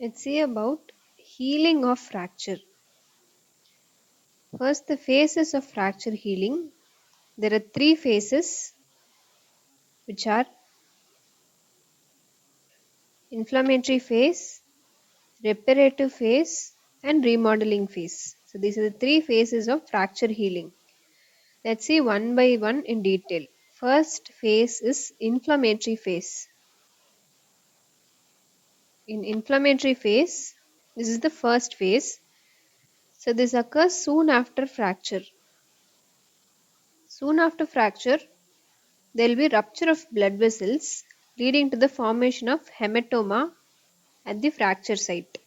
Let's see about healing of fracture. First, the phases of fracture healing. There are three phases, which are inflammatory phase, reparative phase, and remodeling phase. So these are the three phases of fracture healing. Let's see one by one in detail. First phase is inflammatory phase. In inflammatory phase, this is the first phase. So this occurs soon after fracture. Soon after fracture, there will be rupture of blood vessels leading to the formation of hematoma at the fracture site.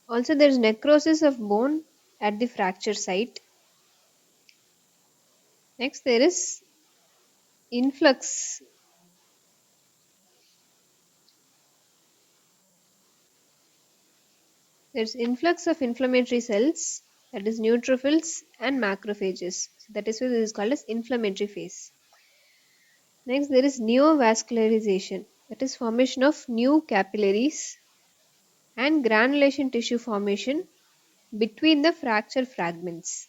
Also, there is necrosis of bone at the fracture site. Next, there is influx. There is influx of inflammatory cells, that is neutrophils and macrophages. So that is why this is called as inflammatory phase. Next, there is neovascularization, that is formation of new capillaries and granulation tissue formation between the fracture fragments.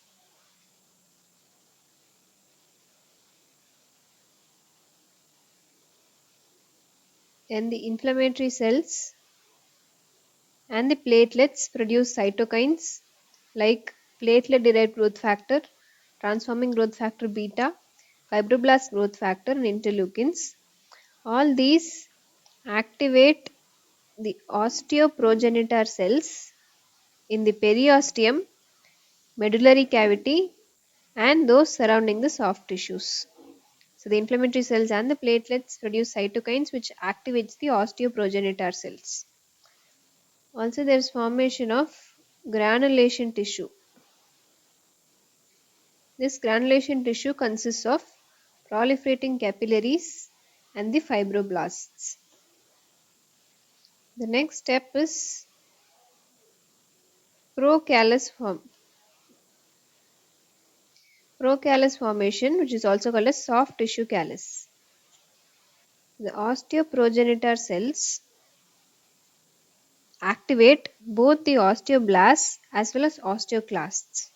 Then the inflammatory cells and the platelets produce cytokines like platelet derived growth factor, transforming growth factor beta, fibroblast growth factor, and interleukins. All these activate the osteoprogenitor cells in the periosteum, medullary cavity, and those surrounding the soft tissues. So the inflammatory cells and the platelets produce cytokines which activates the osteoprogenitor cells. Also there is formation of granulation tissue. This granulation tissue consists of proliferating capillaries and the fibroblasts. The next step is procallus formation, which is also called as soft tissue callus. The osteoprogenitor cells activate both the osteoblasts as well as osteoclasts.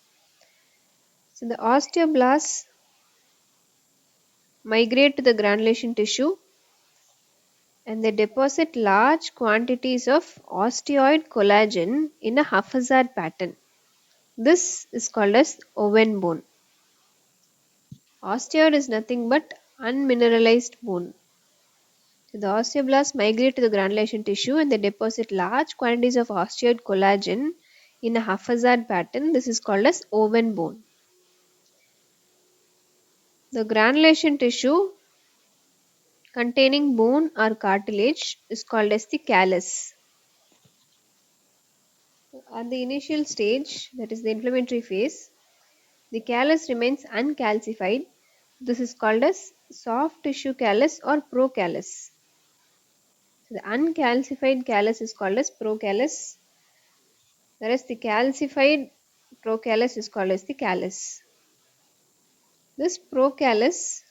So the osteoblasts migrate to the granulation tissue and they deposit large quantities of osteoid collagen in a haphazard pattern. This is called as oven bone. Osteoid is nothing but unmineralized bone. So the osteoblasts migrate to the granulation tissue and they deposit large quantities of osteoid collagen in a haphazard pattern. This is called as oven bone. The granulation tissue containing bone or cartilage is called as the callus. At the initial stage, that is the inflammatory phase, the callus remains uncalcified. This is called as soft tissue callus or procallus. So the uncalcified callus is called as procallus, whereas the calcified procallus is called as the callus. This procallus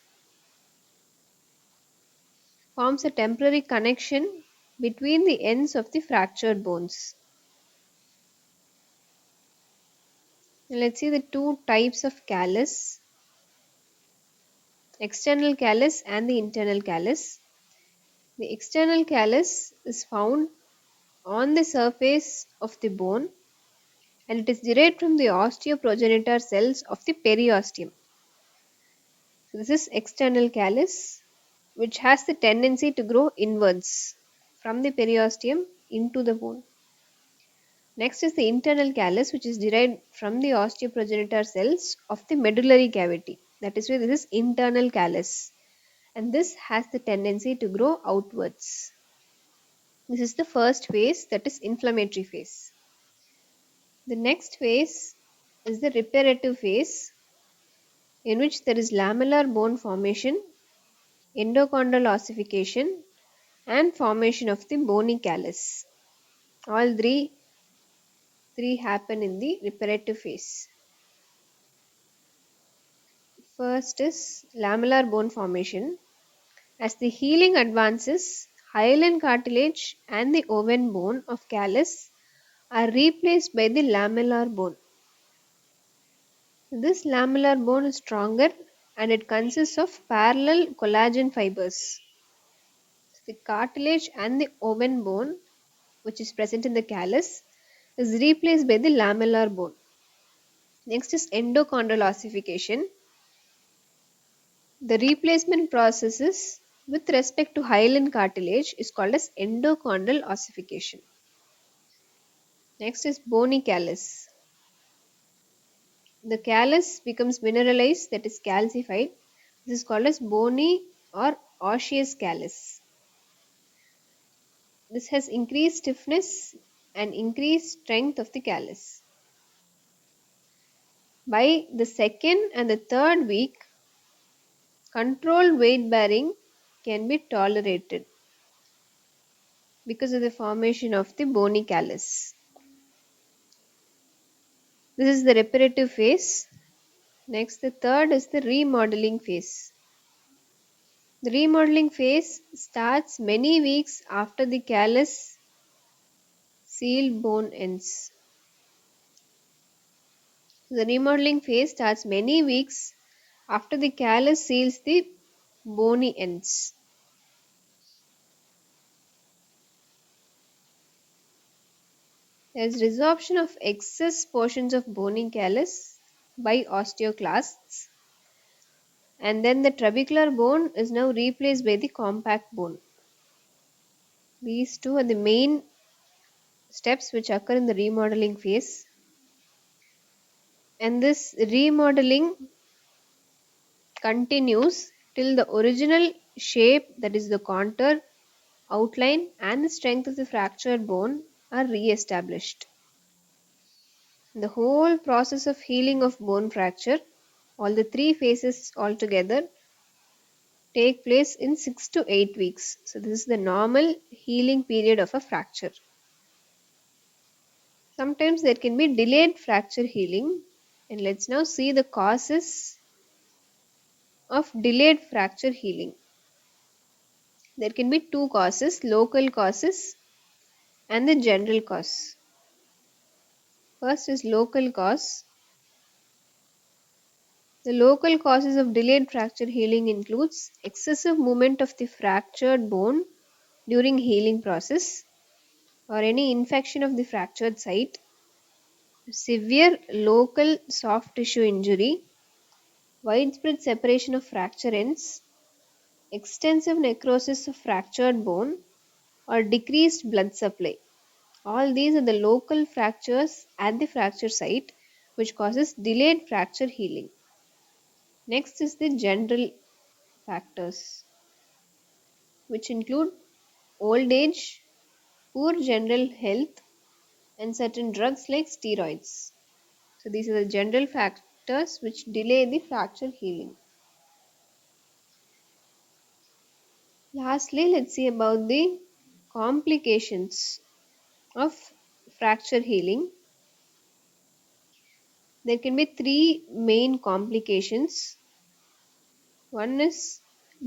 forms a temporary connection between the ends of the fractured bones. Now let's see the two types of callus, external callus and the internal callus. The external callus is found on the surface of the bone and it is derived from the osteoprogenitor cells of the periosteum. So this is external callus which has the tendency to grow inwards from the periosteum into the bone. Next is the internal callus which is derived from the osteoprogenitor cells of the medullary cavity. That is why this is internal callus and this has the tendency to grow outwards. This is the first phase, that is inflammatory phase. The next phase is the reparative phase in which there is lamellar bone formation, endochondral ossification and formation of the bony callus. All three happen in the reparative phase. First is lamellar bone formation. As the healing advances, hyaline cartilage and the oven bone of callus are replaced by the lamellar bone. This lamellar bone is stronger and it consists of parallel collagen fibers. The cartilage and the oven bone, which is present in the callus, is replaced by the lamellar bone. Next is endochondral ossification. The replacement processes with respect to hyaline cartilage is called as endochondral ossification. Next is bony callus. The callus becomes mineralized, that is calcified. This is called as bony or osseous callus. This has increased stiffness and increased strength of the callus. By the second and the third week, controlled weight bearing can be tolerated because of the formation of the bony callus. This is the reparative phase. Next, the third is the remodeling phase. The remodeling phase starts many weeks after the callus seal bone ends. The remodeling phase starts many weeks after the callus seals the bony ends. There is resorption of excess portions of bony callus by osteoclasts, and then the trabecular bone is now replaced by the compact bone. These two are the main steps which occur in the remodeling phase. And this remodeling continues till the original shape, that is the contour, outline and the strength of the fractured bone are re-established. The whole process of healing of bone fracture, all the three phases altogether, take place in 6 to 8 weeks. So this is the normal healing period of a fracture. Sometimes there can be delayed fracture healing, and let's now see the causes of delayed fracture healing. There can be two causes, local causes and the general cause. First is local cause. The local causes of delayed fracture healing includes excessive movement of the fractured bone during healing process, or any infection of the fractured site, severe local soft tissue injury, widespread separation of fracture ends, extensive necrosis of fractured bone, or decreased blood supply. All these are the local fractures at the fracture site which causes delayed fracture healing. Next is the general factors, which include old age, poor general health, and certain drugs like steroids. So these are the general factors which delay the fracture healing. Lastly, let's see about the complications of fracture healing. There can be three main complications. One is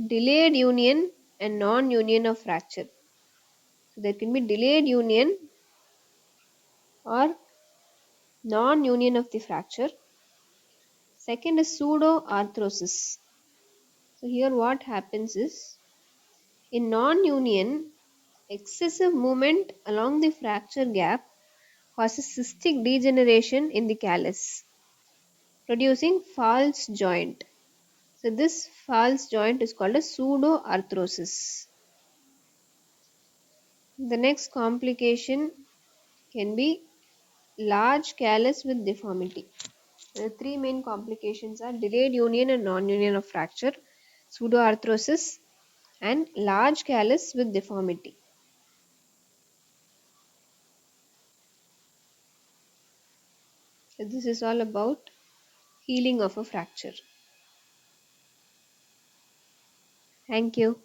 delayed union and non-union of fracture. So there can be delayed union or non-union of the fracture. Second is pseudo-arthrosis. So here what happens is, in non-union, excessive movement along the fracture gap causes cystic degeneration in the callus, producing false joint. So this false joint is called a pseudoarthrosis. The next complication can be large callus with deformity. The three main complications are delayed union and non-union of fracture, pseudoarthrosis, and large callus with deformity. So this is all about healing of a fracture. Thank you.